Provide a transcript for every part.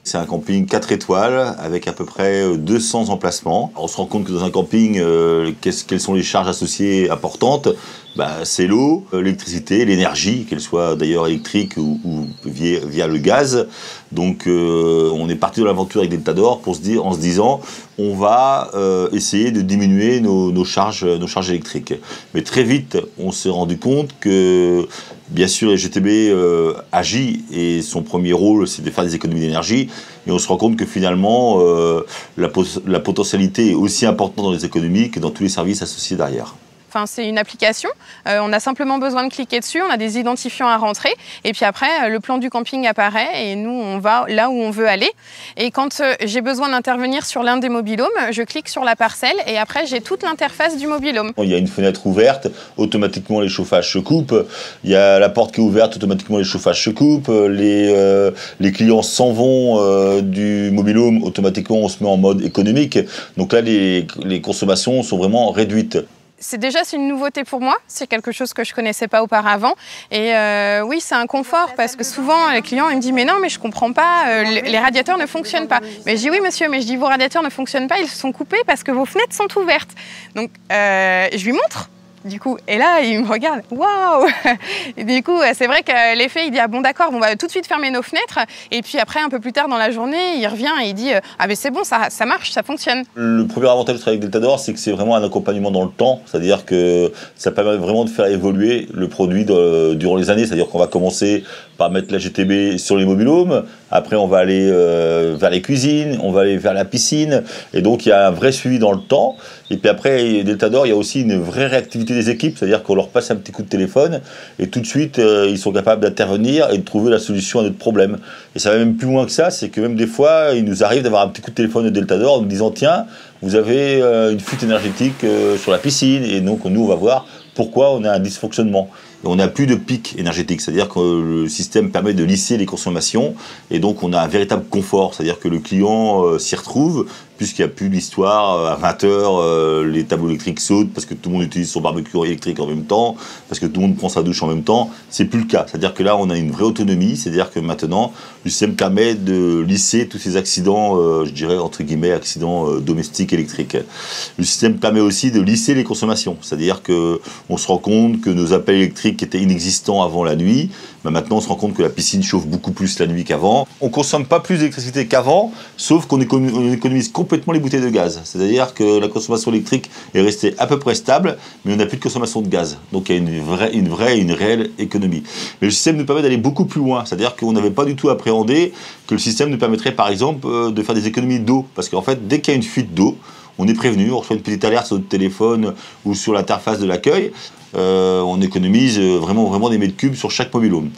C'est un camping 4 étoiles avec à peu près 200 emplacements. On se rend compte que dans un camping, quelles sont les charges associées importantes? C'est l'eau, l'électricité, l'énergie, qu'elle soit d'ailleurs électrique ou via le gaz. Donc on est parti de l'aventure avec Deltador en se disant on va essayer de diminuer nos charges électriques. Mais très vite, on s'est rendu compte que bien sûr, la GTB agit et son premier rôle, c'est de faire des économies d'énergie. Et on se rend compte que finalement, la potentialité est aussi importante dans les économies que dans tous les services associés derrière. Enfin, c'est une application, on a simplement besoin de cliquer dessus, on a des identifiants à rentrer et puis après le plan du camping apparaît et nous on va là où on veut aller. Et quand j'ai besoin d'intervenir sur l'un des mobil-homes, je clique sur la parcelle et après j'ai toute l'interface du mobil-home. Il y a une fenêtre ouverte, automatiquement les chauffages se coupent, il y a la porte qui est ouverte, automatiquement les chauffages se coupent, les clients s'en vont du mobil-home, automatiquement on se met en mode économique. Donc là les consommations sont vraiment réduites. C'est une nouveauté pour moi, c'est quelque chose que je ne connaissais pas auparavant. Et oui, c'est un confort parce que souvent les clients ils me disent « mais non, mais je ne comprends pas, les radiateurs ne fonctionnent pas ». Mais je dis « oui monsieur, mais je dis vos radiateurs ne fonctionnent pas, ils sont coupés parce que vos fenêtres sont ouvertes ». Donc je lui montre. Du coup, et là, il me regarde, waouh! Et du coup, c'est vrai que l'effet, il dit, ah bon, d'accord, on va tout de suite fermer nos fenêtres. Et puis après, un peu plus tard dans la journée, il revient et il dit, ah mais c'est bon, ça marche, ça fonctionne. Le premier avantage de travailler avec Deltador, c'est que c'est vraiment un accompagnement dans le temps. C'est-à-dire que ça permet vraiment de faire évoluer le produit durant les années. C'est-à-dire qu'on va commencer par mettre la GTB sur les mobil-homes. Après, on va aller vers les cuisines, on va aller vers la piscine. Et donc, il y a un vrai suivi dans le temps. Et puis après, Deltador, il y a aussi une vraie réactivité des équipes, c'est-à-dire qu'on leur passe un petit coup de téléphone et tout de suite, ils sont capables d'intervenir et de trouver la solution à notre problème. Et ça va même plus loin que ça, c'est que même des fois, il nous arrive d'avoir un petit coup de téléphone de Deltador en nous disant « Tiens, vous avez une fuite énergétique sur la piscine » et donc nous, on va voir pourquoi on a un dysfonctionnement. Et on n'a plus de pic énergétique, c'est-à-dire que le système permet de lisser les consommations et donc on a un véritable confort, c'est-à-dire que le client s'y retrouve puisqu'il n'y a plus l'histoire à 20h, les tableaux électriques sautent parce que tout le monde utilise son barbecue électrique en même temps, parce que tout le monde prend sa douche en même temps. C'est plus le cas, c'est-à-dire que là on a une vraie autonomie, c'est-à-dire que maintenant le système permet de lisser tous ces accidents, je dirais entre guillemets accidents domestiques électriques. Le système permet aussi de lisser les consommations, c'est-à-dire qu'on se rend compte que nos appels électriques qui étaient inexistants avant la nuit, maintenant on se rend compte que la piscine chauffe beaucoup plus la nuit qu'avant. On ne consomme pas plus d'électricité qu'avant, sauf qu'on économise complètement les bouteilles de gaz. C'est-à-dire que la consommation électrique est restée à peu près stable, mais on n'a plus de consommation de gaz. Donc il y a une réelle économie. Mais le système nous permet d'aller beaucoup plus loin. C'est-à-dire qu'on n'avait pas du tout appréhendé que le système nous permettrait par exemple de faire des économies d'eau. Parce qu'en fait, dès qu'il y a une fuite d'eau, on est prévenu, on reçoit une petite alerte sur notre téléphone ou sur l'interface de l'accueil. On économise vraiment des mètres cubes sur chaque mobil-home.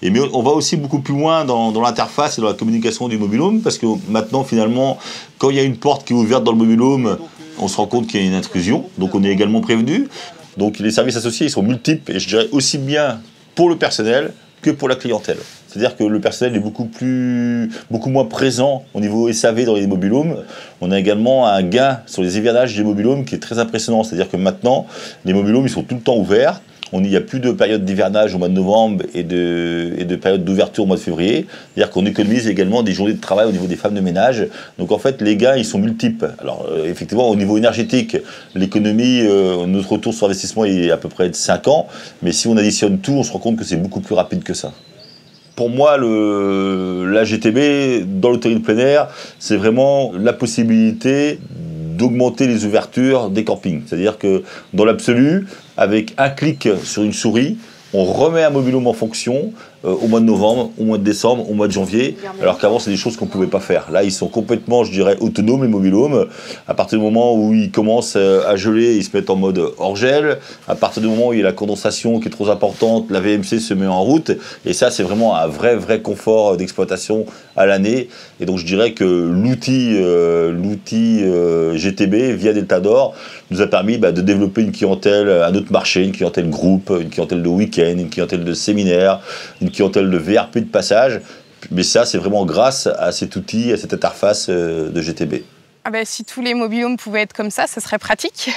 Mais on va aussi beaucoup plus loin dans l'interface et dans la communication du mobil-home parce que maintenant, finalement, quand il y a une porte qui est ouverte dans le mobil-home, on se rend compte qu'il y a une intrusion, donc on est également prévenu. Donc les services associés, ils sont multiples et je dirais aussi bien pour le personnel que pour la clientèle. C'est-à-dire que le personnel est beaucoup moins présent au niveau SAV dans les mobil-homes. On a également un gain sur les hivernages des mobil-homes qui est très impressionnant. C'est-à-dire que maintenant, les mobil-homes, ils sont tout le temps ouverts. Il n'y a plus de période d'hivernage au mois de novembre et de période d'ouverture au mois de février. C'est-à-dire qu'on économise également des journées de travail au niveau des femmes de ménage. Donc en fait, les gains, ils sont multiples. Alors effectivement, au niveau énergétique, l'économie, notre retour sur investissement est à peu près de 5 ans. Mais si on additionne tout, on se rend compte que c'est beaucoup plus rapide que ça. Pour moi, la GTB, dans l'hôtellerie de plein air, c'est vraiment la possibilité d'augmenter les ouvertures des campings. C'est-à-dire que dans l'absolu, avec un clic sur une souris, on remet un mobil-home en fonction au mois de novembre, au mois de décembre, au mois de janvier, alors qu'avant, c'est des choses qu'on ne pouvait pas faire. Là, ils sont complètement, je dirais, autonomes, les mobil-homes. À partir du moment où ils commencent à geler, ils se mettent en mode hors-gel. À partir du moment où il y a la condensation qui est trop importante, la VMC se met en route. Et ça, c'est vraiment un vrai confort d'exploitation à l'année. Et donc, je dirais que l'outil GTB, via Deltador, nous a permis de développer une clientèle, un autre marché, une clientèle groupe, une clientèle de week-end, une clientèle de séminaire, une clientèle de VRP de passage, Mais ça, c'est vraiment grâce à cet outil, à cette interface de GTB. Ah ben, si tous les mobil-homes pouvaient être comme ça serait pratique.